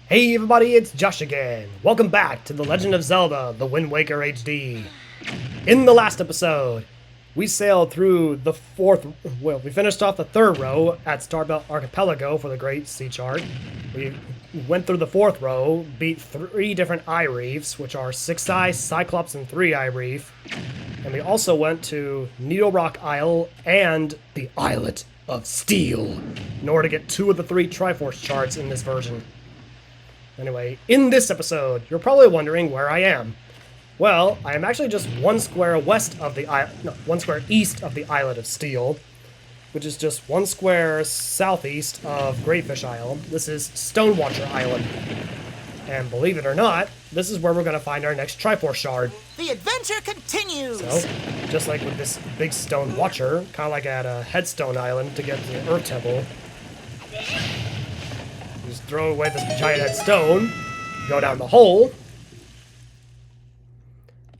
Hey everybody, it's Josh again. Welcome back to The Legend of Zelda, The Wind Waker HD. In the last episode, we sailed through the we finished off the third row at Starbelt Archipelago for the Great Sea Chart. We went through the fourth row, beat 3 different eye reefs, which are 6-eye, Cyclops, and 3-eye reef. And we also went to Needle Rock Isle and the Islet of Steel in order to get 2 of the 3 Triforce charts in this version. Anyway, in this episode, you're probably wondering where I am. Well, I am actually just 1 square east of the Islet of Steel, which is just 1 square southeast of Greatfish Isle. This is Stonewatcher Island. And believe it or not, this is where we're going to find our next Triforce shard. The adventure continues! So, just like with this big stone watcher, kind of like at Headstone Island to get to the Earth Temple, just throw away this giant head stone, go down the hole,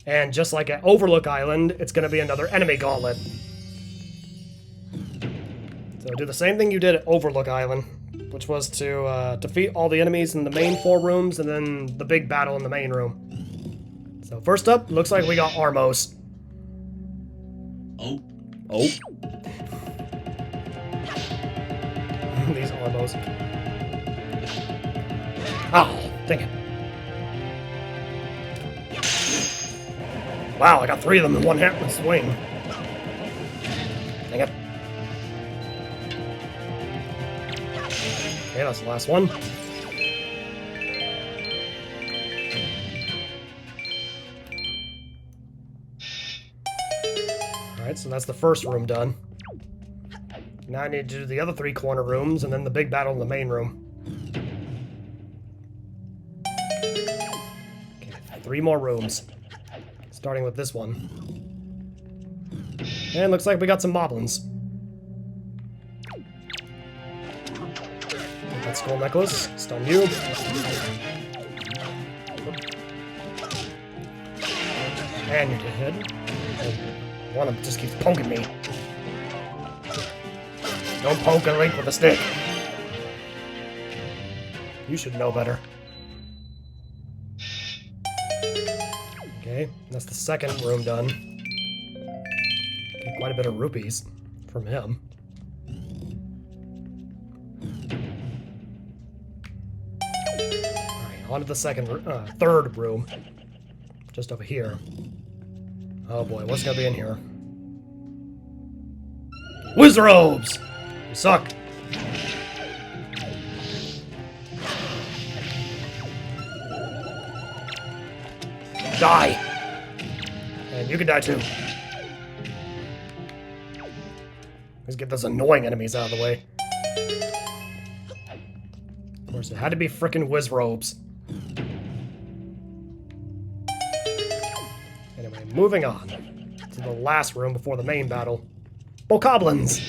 and just like at Overlook Island, it's going to be another enemy gauntlet. So do the same thing you did at Overlook Island, which was to defeat all the enemies in the main 4 rooms and then the big battle in the main room. So first up, looks like we got Armos. Oh. These Armos. Oh, dang it. Wow, I got 3 of them in one swing. Dang it. Okay, that's the last one. Alright, so that's the first room done. Now I need to do the other 3 corner rooms and then the big battle in the main room. 3 more rooms, starting with this one. And looks like we got some moblins. That skull necklace, stun you. And you're dead. And one of them just keeps poking me. Don't poke a Link with a stick. You should know better. Okay, that's the second room done. Okay, quite a bit of rupees from him. Alright, on to the third room. Just over here. Oh boy, what's gonna be in here? Wizrobes! You suck! Die! And you can die too. Let's get those annoying enemies out of the way. Of course, it had to be frickin' Wizrobes. Anyway, moving on to the last room before the main battle. Bokoblins!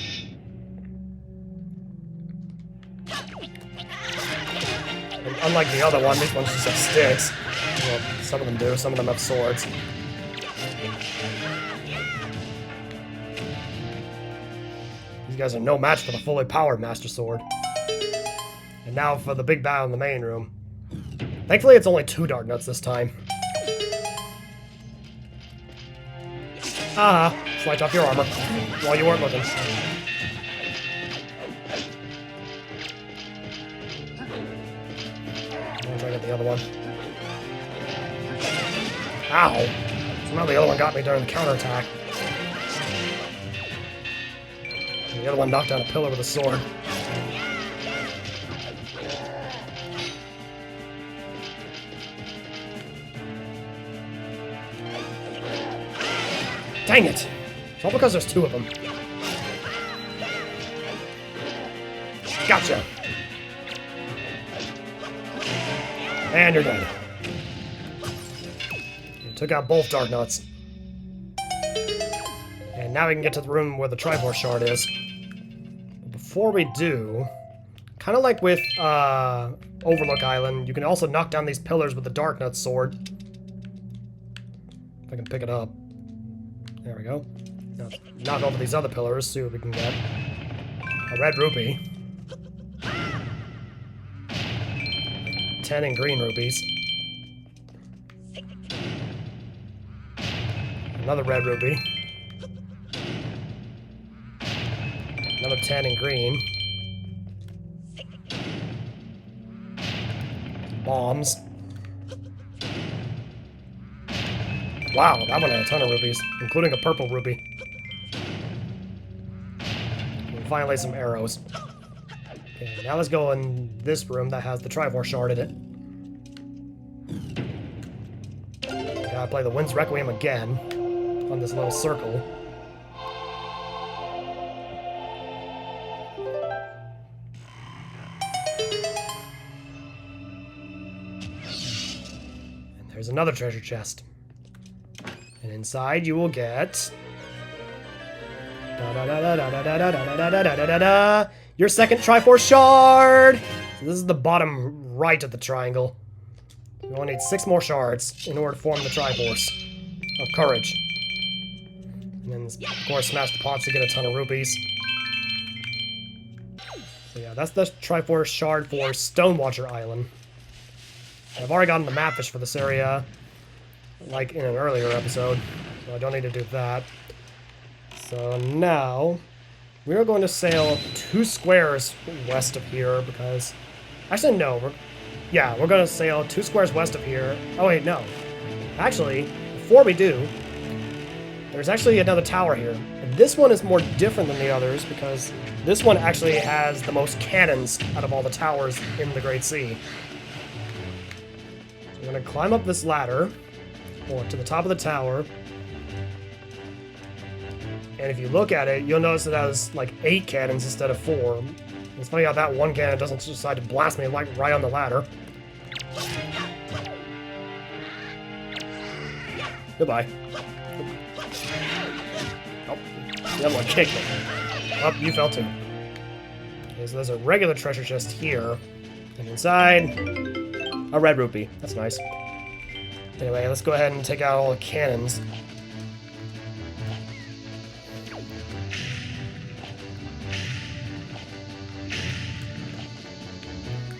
And unlike the other one, these ones just have sticks. Well, some of them do, some of them have swords. These guys are no match for the fully powered Master Sword. And now for the big battle in the main room. Thankfully, it's only 2 Dark Nuts this time. Slice off your armor while you weren't looking. I'll try to get the other one. Ow! Somehow the other one got me during the counterattack. And the other one knocked down a pillar with a sword. Dang it! It's all because there's 2 of them. Gotcha! And you're dead. Took out both Dark Nuts. And now we can get to the room where the Triforce shard is. But before we do, kind of like with Overlook Island, you can also knock down these pillars with the Dark Nut sword. If I can pick it up. There we go. Now, knock over these other pillars, see what we can get. A red rupee. 10 in green rupees. Another red rupee. Another 10 in green. Bombs. Wow, that one had a ton of rupees, including a purple rupee. And finally, some arrows. Okay, now let's go in this room that has the Triforce shard in it. Gotta play the Wind's Requiem again on this little circle. And there's another treasure chest. And inside you will get your second Triforce shard. So this is the bottom right of the triangle. You only need 6 more shards in order to form the Triforce of Courage. And then, of course, smash the pots to get a ton of rupees. So yeah, that's the Triforce shard for Stonewatcher Island. I've already gotten the map fish for this area, like in an earlier episode, so I don't need to do that. So now, we are going to sail 2 squares west of here because... Actually, no. We're going to sail 2 squares west of here. Oh, wait, no. Actually, before we do, there's actually another tower here. And this one is more different than the others because this one actually has the most cannons out of all the towers in the Great Sea. So we're going to climb up this ladder, or to the top of the tower. And if you look at it, you'll notice it has like 8 cannons instead of 4. It's funny how that one cannon doesn't decide to blast me like right on the ladder. Goodbye. Oh, the other one kicked me. Oh, you fell too. Okay, so there's a regular treasure chest here. And inside, a red rupee. That's nice. Anyway, let's go ahead and take out all the cannons.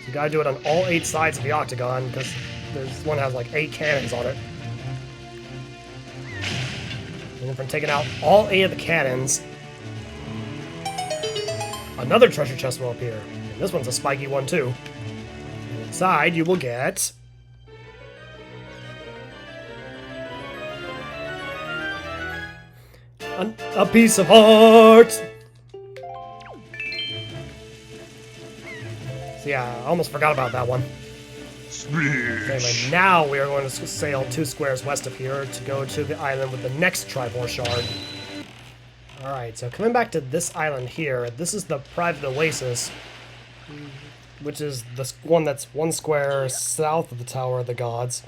You gotta do it on all 8 sides of the octagon, because this one has like 8 cannons on it. And then from taking out all 8 of the cannons, another treasure chest will appear. And this one's a spiky one too. And inside you will get... a piece of heart! So yeah, I almost forgot about that one. Anyway, now we are going to sail 2 squares west of here to go to the island with the next Triforce shard. Alright, so coming back to this island here, this is the private oasis, which is the one that's 1 square south of the Tower of the Gods.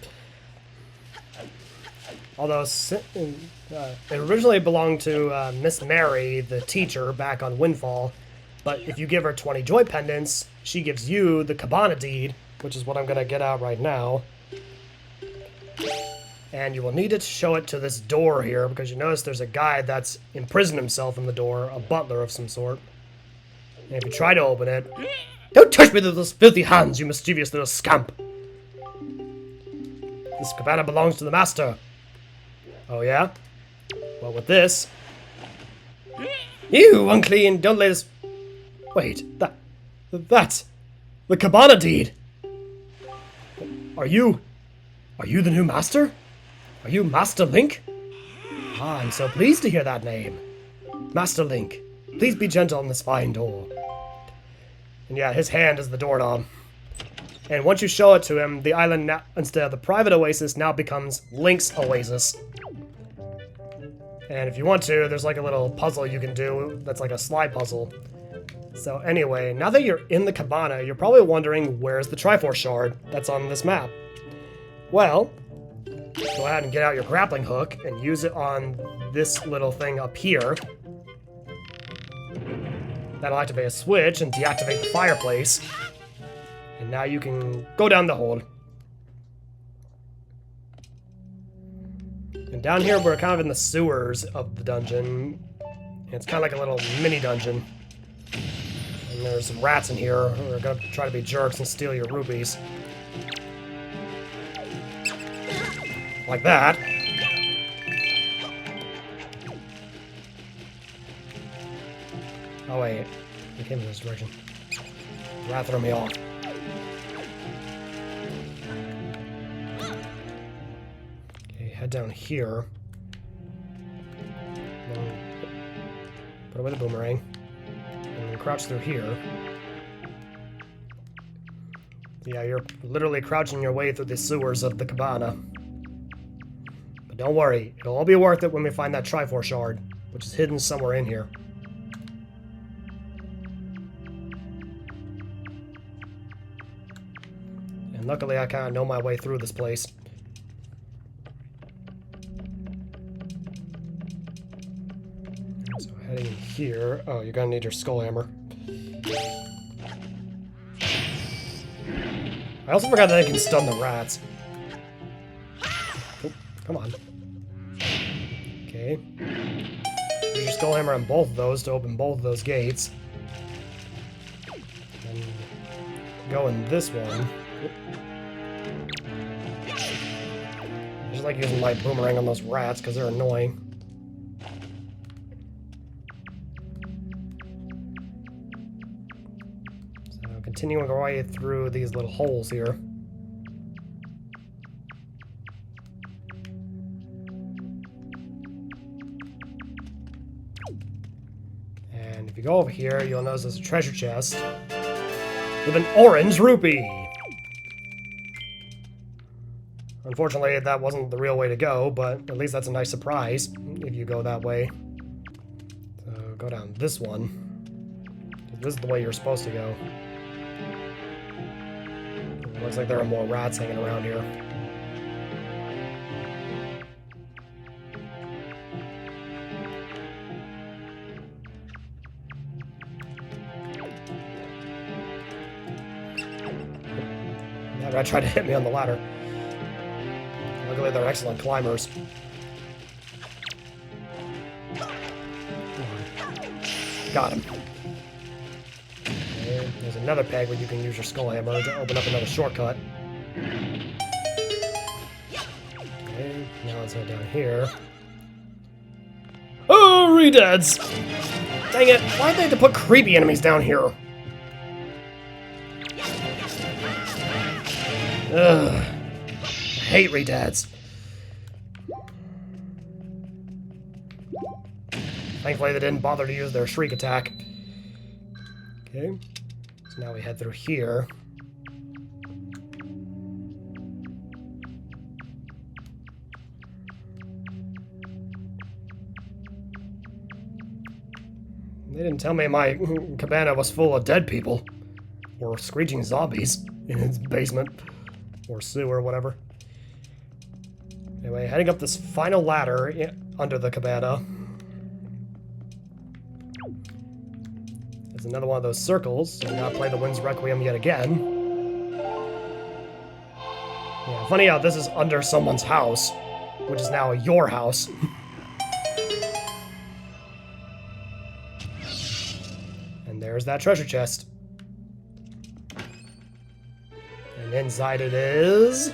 Although it originally belonged to Miss Mary, the teacher, back on Windfall, but if you give her 20 joy pendants, she gives you the Cabana deed, which is what I'm going to get out right now. And you will need to show it to this door here, because you notice there's a guy that's imprisoned himself in the door, a butler of some sort. And if you try to open it... Don't touch me with those filthy hands, you mischievous little scamp! This cabana belongs to the master. Oh yeah? Well, with this... You unclean, don't let us... Wait, that's... the Cabana deed! Are you the new master? Are you Master Link? Ah, I'm so pleased to hear that name. Master Link, please be gentle on this fine door. And yeah, his hand is the doorknob. And once you show it to him, the island, now, instead of the private oasis, now becomes Link's Oasis. And if you want to, there's like a little puzzle you can do that's like a slide puzzle. So anyway, now that you're in the cabana, you're probably wondering where's the Triforce shard that's on this map. Well, go ahead and get out your grappling hook and use it on this little thing up here. That'll activate a switch and deactivate the fireplace. And now you can go down the hole. And down here, we're kind of in the sewers of the dungeon. It's kind of like a little mini dungeon. And there's some rats in here who are gonna try to be jerks and steal your rupees. Like that. Oh wait, he came in this direction. Rat threw me off. Okay, head down here. Put away the boomerang. And then crouch through here. Yeah, you're literally crouching your way through the sewers of the cabana. But don't worry, it'll all be worth it when we find that Triforce shard, which is hidden somewhere in here. And luckily I kind of know my way through this place. So heading in here. Oh, you're gonna need your skull hammer. I also forgot that I can stun the rats. Oh, come on. Okay. Use your skull hammer on both of those to open both of those gates. And go in this one. I just like using my boomerang on those rats because they're annoying. Continuing our way through these little holes here. And if you go over here, you'll notice there's a treasure chest with an orange rupee. Unfortunately, that wasn't the real way to go, but at least that's a nice surprise if you go that way. So go down this one. This is the way you're supposed to go. Looks like there are more rats hanging around here. That rat tried to hit me on the ladder. Luckily, they're excellent climbers. Got him. There's another peg where you can use your skull hammer to open up another shortcut. Okay, now let's head down here. Oh, redeads! Dang it, why'd they have to put creepy enemies down here? Ugh. I hate redeads. Thankfully they didn't bother to use their shriek attack. Okay. So now we head through here. They didn't tell me my cabana was full of dead people. Or screeching zombies in its basement. Or sewer or whatever. Anyway, heading up this final ladder under the cabana. There's another one of those circles, so we gotta play the Wind's Requiem yet again. Yeah, funny how this is under someone's house, which is now your house. And there's that treasure chest. And inside it is...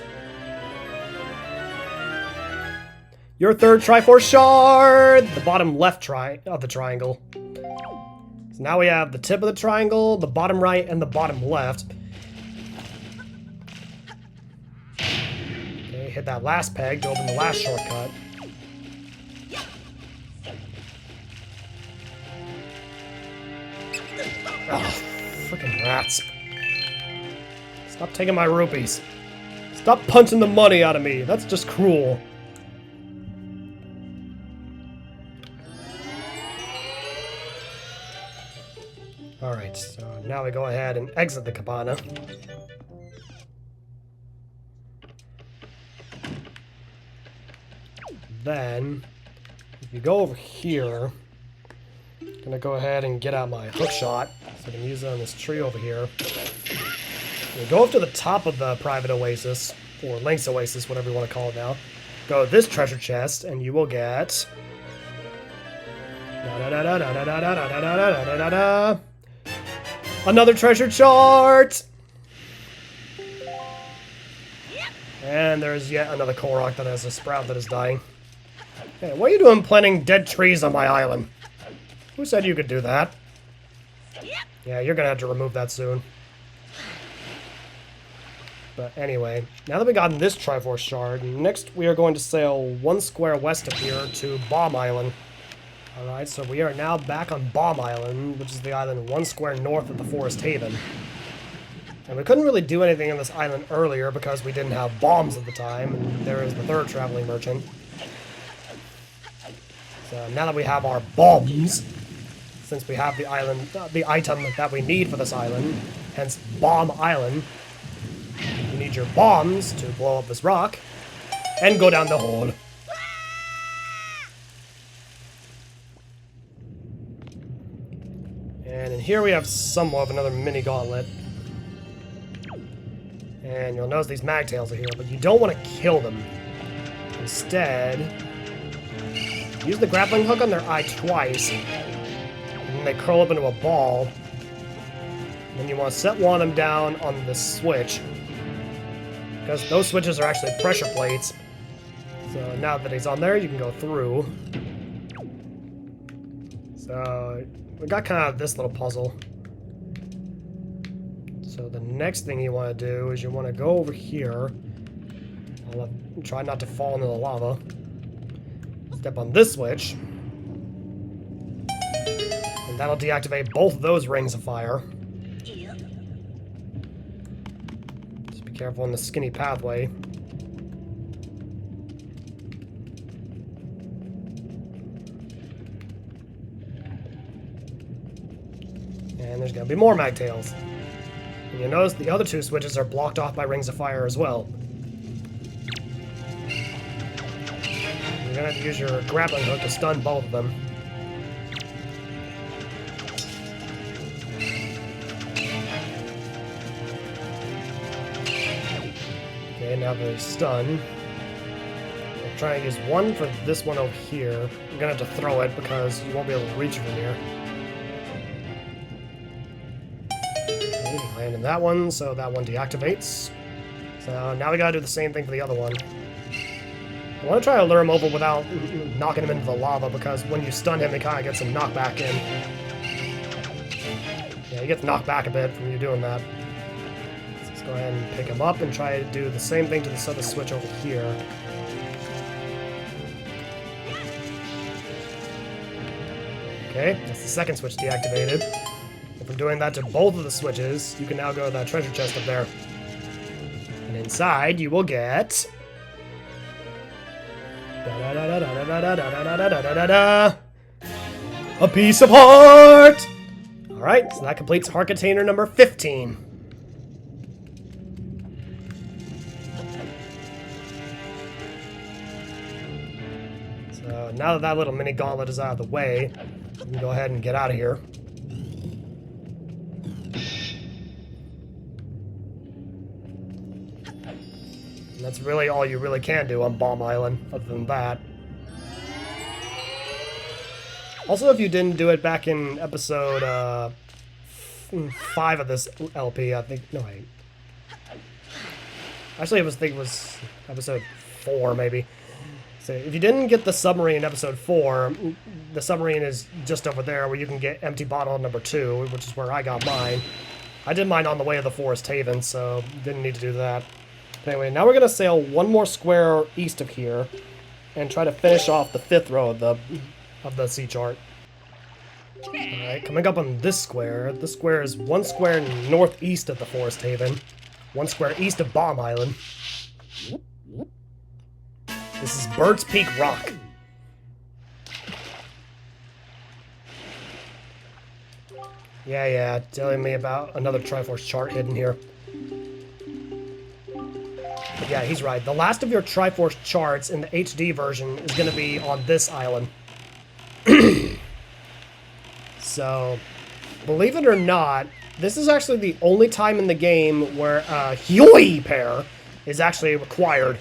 your third Triforce shard! The bottom left of the triangle. So now we have the tip of the triangle, the bottom right, and the bottom left. Okay, hit that last peg to open the last shortcut. Oh, freaking rats. Stop taking my rupees. Stop punching the money out of me. That's just cruel. Alright, so now we go ahead and exit the cabana. Then, if you go over here, I'm gonna go ahead and get out my hook shot, so I can use it on this tree over here. We go up to the top of the private oasis, or Link's oasis, whatever you want to call it now. go to this treasure chest, and you will get... another treasure chart! And there's yet another Korok that has a sprout that is dying. Hey, what are you doing planting dead trees on my island? Who said you could do that? Yeah, you're gonna have to remove that soon. But anyway, now that we've gotten this Triforce Shard, next we are going to sail 1 square west of here to Bomb Island. Alright, so we are now back on Bomb Island, which is the island 1 square north of the Forest Haven. And we couldn't really do anything on this island earlier because we didn't have bombs at the time, and there is the third traveling merchant. So now that we have our bombs, since we have the island, the item that we need for this island, hence Bomb Island, you need your bombs to blow up this rock and go down the hole. And in here we have somewhat of another mini gauntlet. And you'll notice these magtails are here, but you don't want to kill them. Instead, use the grappling hook on their eye twice, and then they curl up into a ball. And then you want to set one of them down on the switch, because those switches are actually pressure plates. So now that he's on there, you can go through. So we got kind of this little puzzle. So the next thing you want to do is you want to go over here. Try not to fall into the lava. Step on this switch. And that'll deactivate both of those rings of fire. Just be careful on the skinny pathway. And there's going to be more magtails. And you'll notice the other 2 switches are blocked off by rings of fire as well. You're gonna have to use your grappling hook to stun both of them. Okay, now they're stunned. I'll try and use one for this one over here. I'm gonna have to throw it because you won't be able to reach from here. Land in that one, so that one deactivates. So now we gotta do the same thing for the other one. I want to try to lure him over without knocking him into the lava, because when you stun him, he kind of gets some knockback in. Yeah, he gets knocked back a bit from you doing that. So let's go ahead and pick him up and try to do the same thing to this other switch over here. Okay, that's the second switch deactivated. From doing that to both of the switches, you can now go to that treasure chest up there. And inside, you will get... a piece of heart! Alright, so that completes heart container number 15. So now that that little mini gauntlet is out of the way, we can go ahead and get out of here. That's really all you really can do on Bomb Island, other than that. Also, if you didn't do it back in episode 5 of this LP, I think... No, wait. Actually, I think it was episode 4, maybe. So, if you didn't get the submarine in episode 4, the submarine is just over there where you can get empty bottle number 2, which is where I got mine. I did mine on the way to the Forest Haven, so didn't need to do that. Anyway, now we're going to sail 1 more square east of here and try to finish off the 5th row of the sea chart. Alright, coming up on this square is 1 square northeast of the Forest Haven, 1 square east of Bomb Island. This is Bird's Peak Rock. Yeah, telling me about another Triforce chart hidden here. But yeah, he's right. The last of your Triforce charts in the HD version is going to be on this island. So, believe it or not, this is actually the only time in the game where a Hyoi pair is actually required.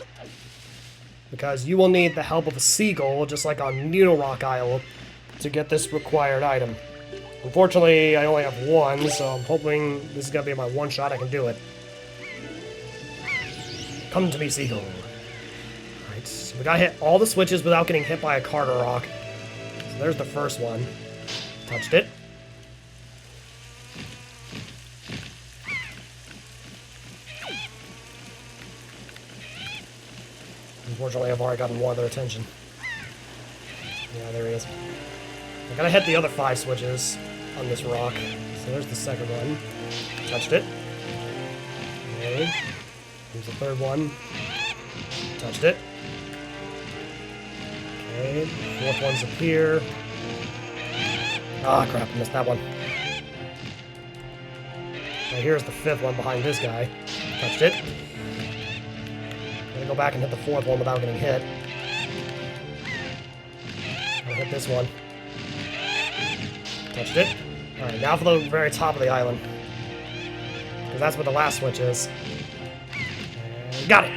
because you will need the help of a seagull, just like on Needle Rock Isle, to get this required item. Unfortunately, I only have one, so I'm hoping this is going to be my one shot I can do it. Come to me, seagull. Alright, so we gotta hit all the switches without getting hit by a Carter Rock. So there's the first one. Touched it. Unfortunately, I've already gotten one of their attention. Yeah, there he is. I gotta hit the other 5 switches on this rock. So there's the second one. Touched it. Okay. Here's the third one. Touched it. Okay. Fourth one's up here. Ah, crap. I missed that one. Right, here's the 5th one behind this guy. Touched it. Gonna go back and hit the 4th one without getting hit. Gonna hit this one. Touched it. Alright, now for the very top of the island. Because that's where the last switch is. And got it!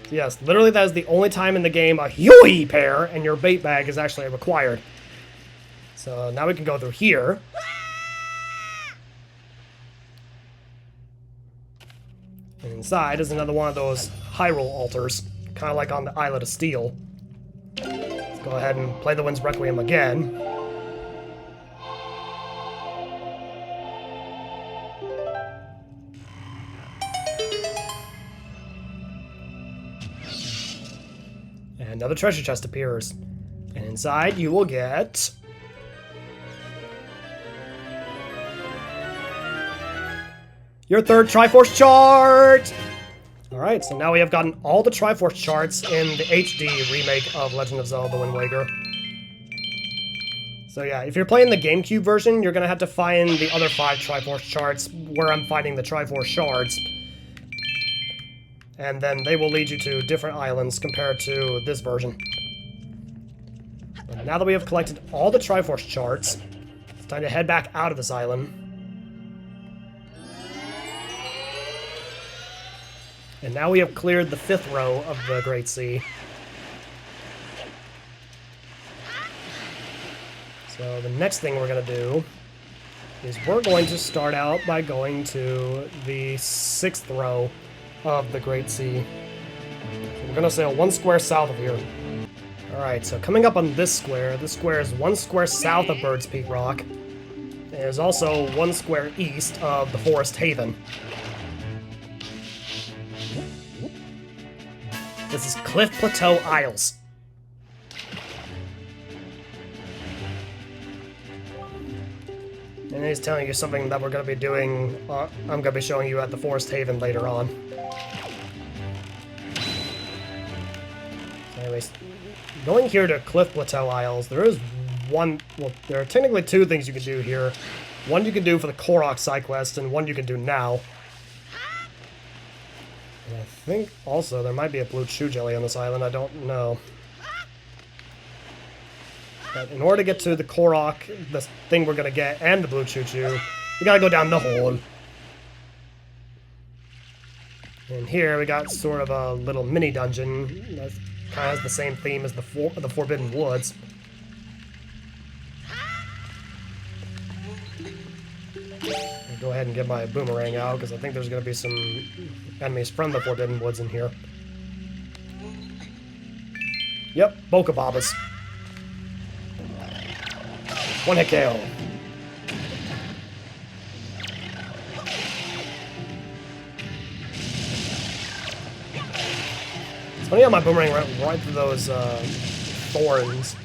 So yes, literally that is the only time in the game a Huey pair and your bait bag is actually required. So now we can go through here. And inside is another one of those Hyrule altars, kind of like on the Islet of Steel. Let's go ahead and play the Wind's Requiem again. And another treasure chest appears. And inside you will get... your 3rd Triforce chart! Alright, so now we have gotten all the Triforce charts in the HD remake of Legend of Zelda: The Wind Waker. So yeah, if you're playing the GameCube version, you're gonna have to find the other 5 Triforce charts where I'm finding the Triforce shards. And then they will lead you to different islands compared to this version. But now that we have collected all the Triforce charts, it's time to head back out of this island. And now we have cleared the 5th row of the Great Sea. So the next thing we're going to do is we're going to start out by going to the 6th row of the Great Sea. So we're going to sail 1 square south of here. Alright, so coming up on this square is 1 square south of Bird's Peak Rock. There's also 1 square east of the Forest Haven. This is Cliff Plateau Isles. And he's telling you something that we're going to be doing, I'm going to be showing you at the Forest Haven later on. So anyways, going here to Cliff Plateau Isles, there is one, well, there are technically 2 things you can do here. One you can do for the Korok side quest, and one you can do now. And I think also there might be a blue chew jelly on this island, I don't know. But in order to get to the Korok, the thing we're gonna get, and the blue chew chew, we gotta go down the hole. And here we got sort of a little mini dungeon that kind of has the same theme as the Forbidden Woods. I'll go ahead and get my boomerang out, because I think there's going to be some enemies from the Forbidden Woods in here. Yep, Bokababas. 1 hit KO. It's funny how my boomerang went right through those thorns.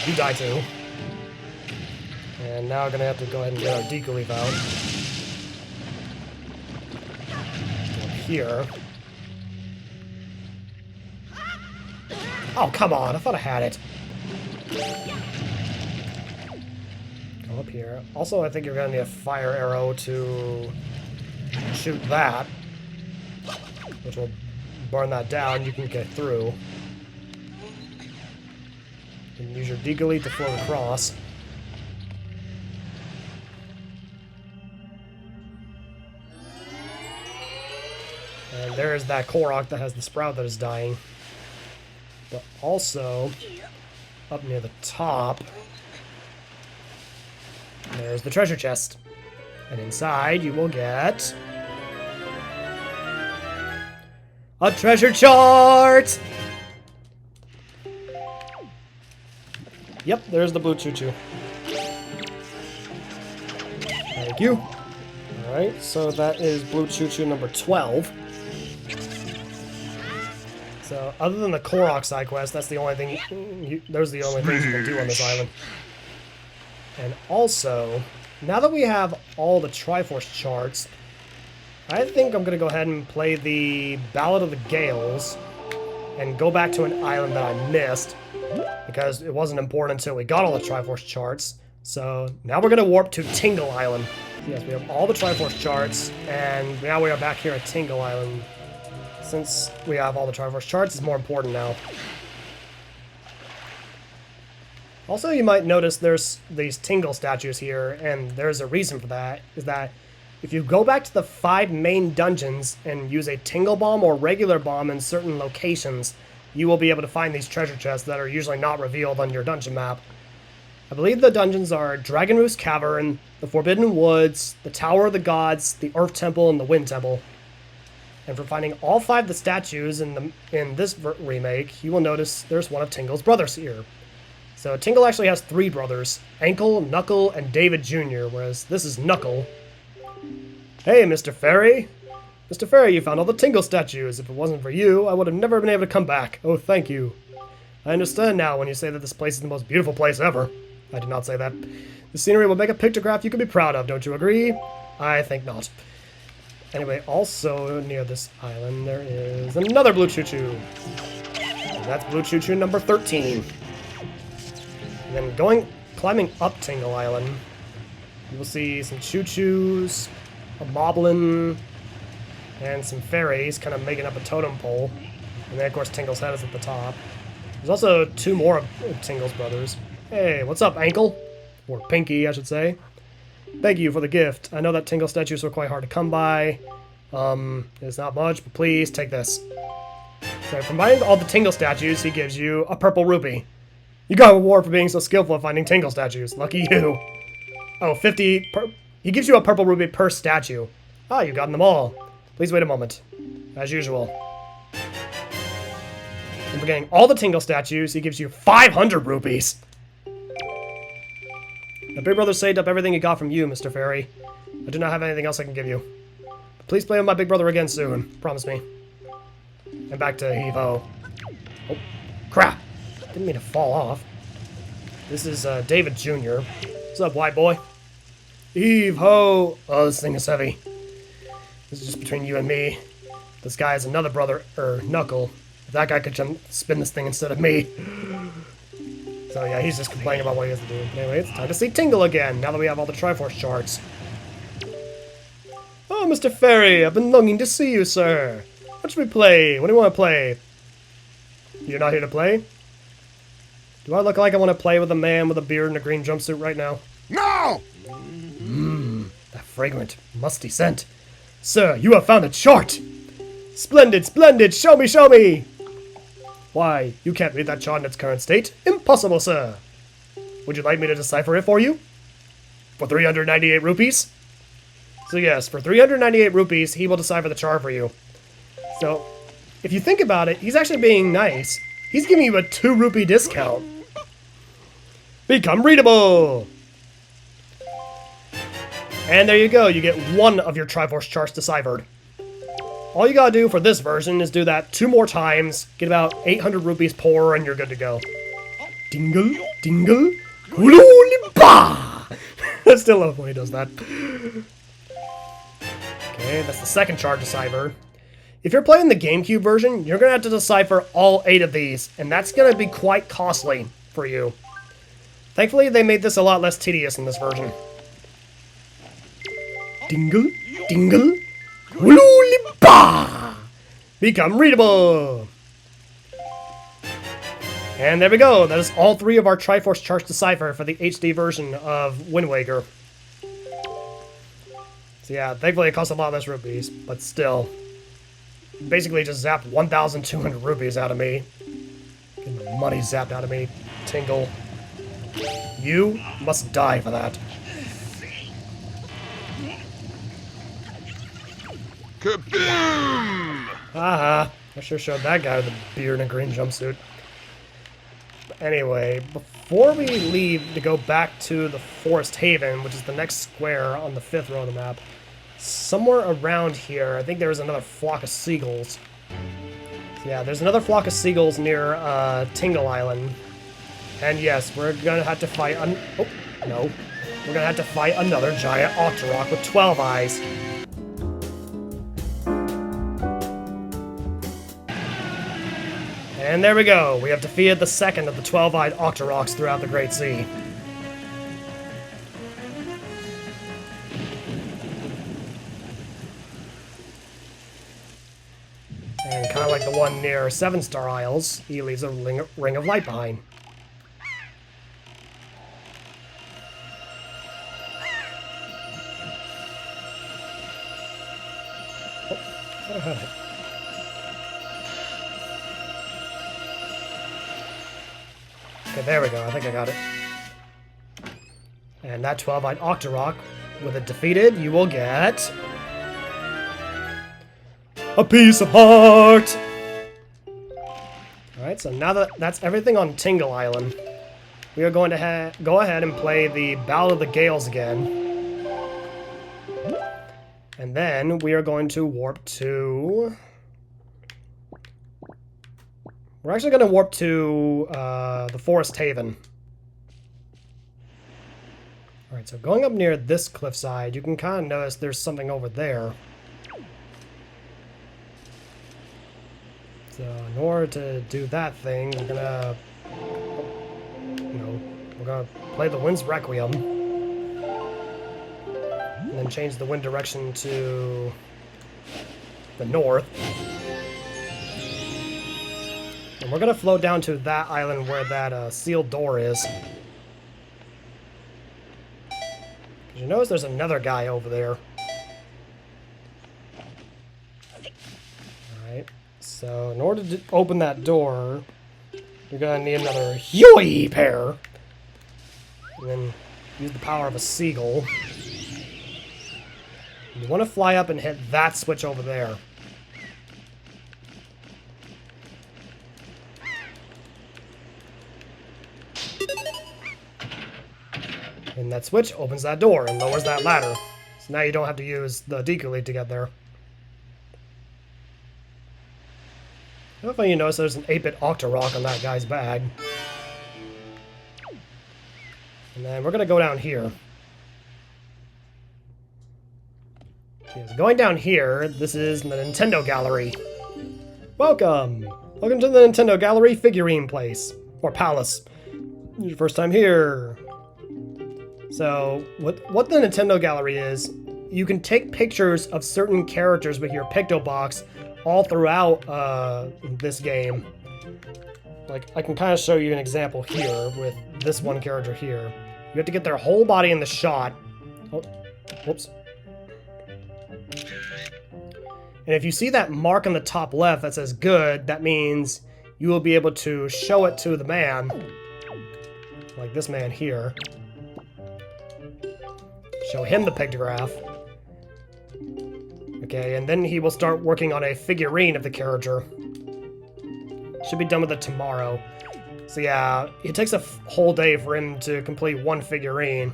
You die too. And now we're gonna have to go ahead and get our Deku Leaf out. Go here. Oh, come on, I thought I had it. Go up here. Also, I think you're gonna need a fire arrow to shoot that, which will burn that down. You can get through. You can use your Deku Leaf to float across. And there's that Korok that has the sprout that is dying. But also, up near the top, there's the treasure chest. And inside you will get a treasure chart! Yep, there's the blue choo-choo. Thank you. Alright, so that is blue choo-choo number 12. So, other than the Korok side quest, that's the only thing those are the only things you can do on this island. And also, now that we have all the Triforce charts, I think I'm gonna go ahead and play the Ballad of the Gales and go back to an island that I missed because it wasn't important until we got all the Triforce charts. So now we're gonna warp to Tingle Island. Yes, we have all the Triforce charts, and now we are back here at Tingle Island. Since we have all the Triforce charts, it's more important now. Also, you might notice there's these Tingle statues here, and there's a reason for that, is that if you go back to the 5 main dungeons and use a Tingle Bomb or regular bomb in certain locations, you will be able to find these treasure chests that are usually not revealed on your dungeon map. I believe the dungeons are Dragon Roost Cavern, the Forbidden Woods, the Tower of the Gods, the Earth Temple, and the Wind Temple. And for finding all 5 of the statues in this remake, you will notice there's one of Tingle's brothers here. So Tingle actually has 3 brothers, Ankle, Knuckle, and David Jr., whereas this is Knuckle. Hey, Mr. Fairy! Mr. Fairy, you found all the Tingle statues. If it wasn't for you, I would have never been able to come back. Oh, thank you. I understand now when you say that this place is the most beautiful place ever. I did not say that. The scenery will make a pictograph you can be proud of, don't you agree? I think not. Anyway, also near this island, there is another blue choo-choo. And that's blue choo-choo number 13. And then climbing up Tingle Island, you will see some choo-choos, a moblin, and some fairies kind of making up a totem pole. And then, of course, Tingle's head is at the top. There's also 2 more of Tingle's brothers. Hey, what's up, Ankle? Or Pinky, I should say. Thank you for the gift. I know that Tingle statues are quite hard to come by. It's not much, but please take this. So, combining all the Tingle statues, he gives you a purple rupee. You got a reward for being so skillful at finding Tingle statues. Lucky you. Oh, 50 per... He gives you a purple rupee per statue. Ah, you've gotten them all. Please wait a moment. As usual. And for getting all the Tingle statues, he gives you 500 rupees. My big brother saved up everything he got from you, Mr. Fairy. I do not have anything else I can give you. But please play with my big brother again soon. Promise me. And back to Heave-Ho. Oh, crap. Didn't mean to fall off. This is David Jr. What's up, white boy? Heave-Ho! Oh, this thing is heavy. This is just between you and me. This guy has another brother, Knuckle. If that guy could spin this thing instead of me. So yeah, he's just complaining about what he has to do. But anyway, it's time to see Tingle again, now that we have all the Triforce charts. Oh, Mr. Fairy, I've been longing to see you, sir. What should we play? What do you want to play? You're not here to play? Do I look like I want to play with a man with a beard and a green jumpsuit right now? No! That fragrant, musty scent. Sir, you have found a chart! Splendid, splendid! Show me, show me! Why, you can't read that chart in its current state. Impossible, sir! Would you like me to decipher it for you? For 398 rupees? So yes, for 398 rupees, he will decipher the chart for you. So, if you think about it, he's actually being nice. He's giving you a 2 rupee discount. Become readable! And there you go, you get 1 of your Triforce charts deciphered. All you gotta do for this version is do that 2 more times, get about 800 rupees per, and you're good to go. Tingle, tingle, loolipa! I still love when he does that. Okay, that's the second chart decipher. If you're playing the GameCube version, you're gonna have to decipher all 8 of these, and that's gonna be quite costly for you. Thankfully, they made this a lot less tedious in this version. Tingle, tingle, loolipa! Become readable! And there we go. That is all 3 of our Triforce charts decipher for the HD version of Wind Waker. So yeah, thankfully it costs a lot less rupees, but still. basically just zapped 1,200 rupees out of me. Getting the money zapped out of me. Tingle. You must die for that. Kaboom! Haha. I sure showed that guy with a beard and a green jumpsuit. But anyway, before we leave to go back to the Forest Haven, which is the next square on the 5th row of the map, somewhere around here, I think there was another flock of seagulls. So yeah, there's another flock of seagulls near Tingle Island. And yes, we're gonna have to fight oh, no. We're gonna have to fight another giant Octorok with 12 eyes. And there we go. We have defeated the second of the 12-eyed Octoroks throughout the Great Sea. And kind of like the one near 7-Star Isles, he leaves a ring of light behind. Oh, I don't have it. Okay, there we go. I think I got it. And that 12-eyed Octorok, with it defeated, you will get a piece of heart! Alright, so now that that's everything on Tingle Island, we are going to go ahead and play the Ballad of the Gales again. And then we are going to warp to... We're actually going to warp to the Forest Haven. Alright, so going up near this cliffside, you can kind of notice there's something over there. So in order to do that thing, we're gonna, we're gonna play the Wind's Requiem. And then change the wind direction to the north. And we're gonna float down to that island where that sealed door is. Cause you notice there's another guy over there. Alright, so in order to open that door, you're gonna need another Huey pair. And then use the power of a seagull. You wanna fly up and hit that switch over there. And that switch opens that door and lowers that ladder. So now you don't have to use the decoy to get there. I don't know if you notice there's an 8-bit Octorok on that guy's bag. And then we're going to go down here. Okay, so going down here, this is the Nintendo Gallery. Welcome! Welcome to the Nintendo Gallery figurine place. Or palace. Your first time here. So, what the Nintendo Gallery is, you can take pictures of certain characters with your Pictobox all throughout this game. Like, I can kind of show you an example here with this one character here. You have to get their whole body in the shot. Oh, whoops. And if you see that mark on the top left that says good, that means you will be able to show it to the man. Like this man here. Show him the pictograph. Okay, and then he will start working on a figurine of the character. Should be done with it tomorrow. So yeah, it takes a whole day for him to complete one figurine.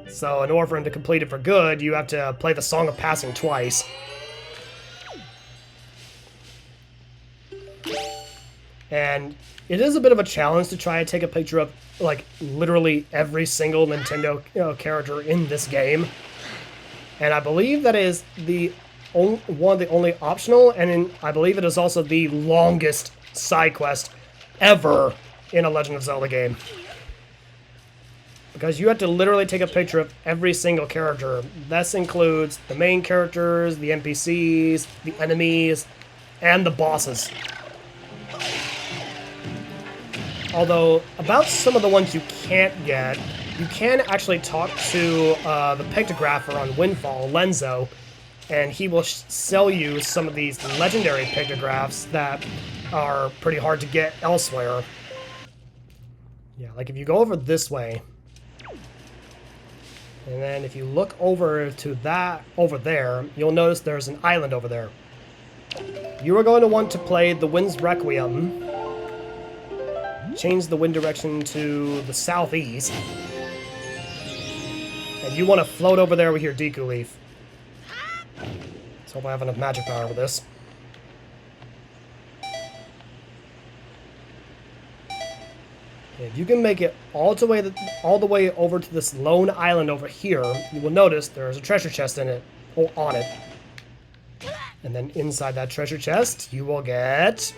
So in order for him to complete it for good, you have to play the Song of Passing twice. And it is a bit of a challenge to try and take a picture of, like, literally every single Nintendo character in this game. And I believe that is one of the only optional, and I believe it is also the longest side quest ever in a Legend of Zelda game. Because you have to literally take a picture of every single character. This includes the main characters, the NPCs, the enemies, and the bosses. Although, about some of the ones you can't get, you can actually talk to the pictographer on Windfall, Lenzo, and he will sell you some of these legendary pictographs that are pretty hard to get elsewhere. Yeah, like if you go over this way, and then if you look over to that over there, you'll notice there's an island over there. You are going to want to play the Wind's Requiem. Change the wind direction to the southeast. And you want to float over there with your Deku Leaf. Let's hope I have enough magic power for this. If you can make it all the way over to this lone island over here, you will notice there's a treasure chest in it, or on it. And then inside that treasure chest, you will get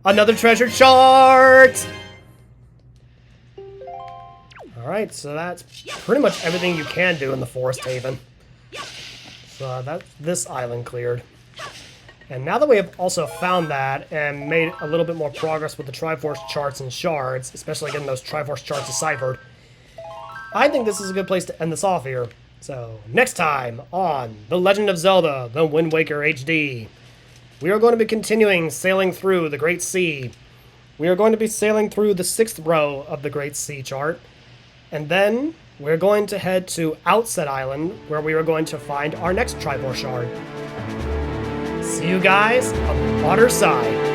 another treasure chart. All right, so that's pretty much everything you can do in the Forest Haven. So that's this island cleared. And now that we have also found that and made a little bit more progress with the Triforce charts and shards, especially getting those Triforce charts deciphered, I think this is a good place to end this off here. So, next time on The Legend of Zelda, The Wind Waker HD, we are going to be continuing sailing through the Great Sea. We are going to be sailing through the 6th row of the Great Sea chart, and then we're going to head to Outset Island, where we are going to find our next Triforce shard. See you guys on the water side.